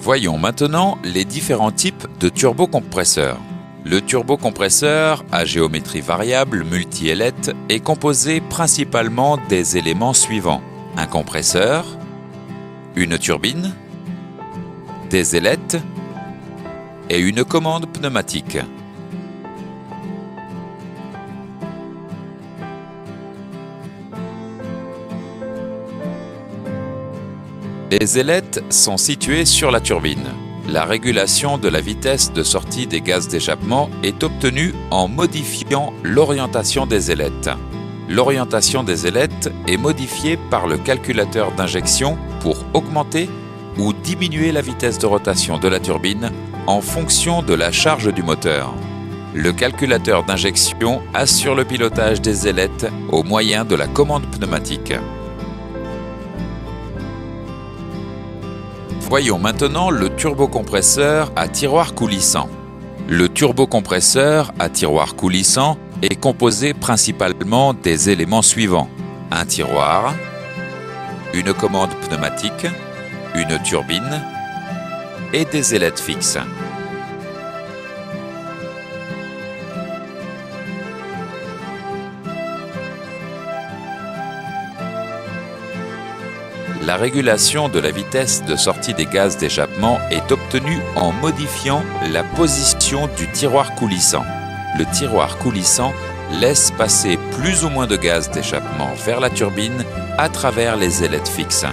Voyons maintenant les différents types de turbocompresseurs. Le turbocompresseur à géométrie variable multi-ailette est composé principalement des éléments suivants: un compresseur, une turbine, des ailettes et une commande pneumatique. Les ailettes sont situées sur la turbine. La régulation de la vitesse de sortie des gaz d'échappement est obtenue en modifiant l'orientation des ailettes. L'orientation des ailettes est modifiée par le calculateur d'injection pour augmenter ou diminuer la vitesse de rotation de la turbine en fonction de la charge du moteur. Le calculateur d'injection assure le pilotage des ailettes au moyen de la commande pneumatique. Voyons maintenant le turbocompresseur à tiroir coulissant. Le turbocompresseur à tiroir coulissant est composé principalement des éléments suivants: un tiroir, une commande pneumatique, une turbine et des ailettes fixes. La régulation de la vitesse de sortie des gaz d'échappement est obtenue en modifiant la position du tiroir coulissant. Le tiroir coulissant laisse passer plus ou moins de gaz d'échappement vers la turbine à travers les ailettes fixes.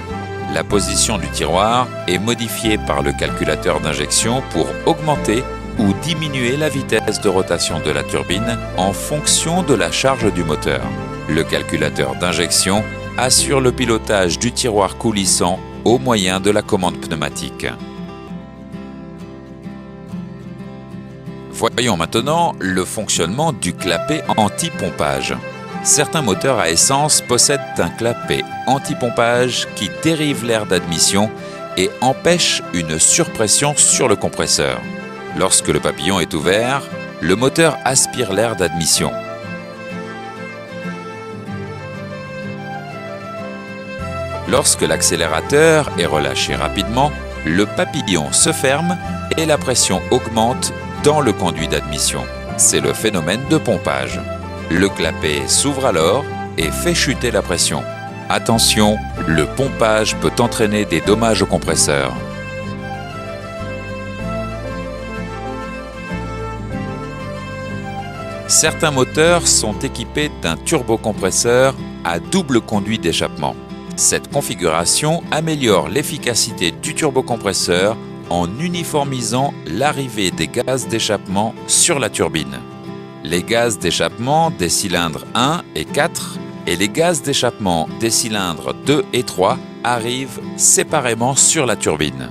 La position du tiroir est modifiée par le calculateur d'injection pour augmenter ou diminuer la vitesse de rotation de la turbine en fonction de la charge du moteur. Le calculateur d'injection assure le pilotage du tiroir coulissant au moyen de la commande pneumatique. Voyons maintenant le fonctionnement du clapet anti-pompage. Certains moteurs à essence possèdent un clapet anti-pompage qui dérive l'air d'admission et empêche une surpression sur le compresseur. Lorsque le papillon est ouvert, le moteur aspire l'air d'admission. Lorsque l'accélérateur est relâché rapidement, le papillon se ferme et la pression augmente dans le conduit d'admission. C'est le phénomène de pompage. Le clapet s'ouvre alors et fait chuter la pression. Attention, le pompage peut entraîner des dommages au compresseur. Certains moteurs sont équipés d'un turbocompresseur à double conduit d'échappement. Cette configuration améliore l'efficacité du turbocompresseur en uniformisant l'arrivée des gaz d'échappement sur la turbine. Les gaz d'échappement des cylindres 1 et 4 et les gaz d'échappement des cylindres 2 et 3 arrivent séparément sur la turbine.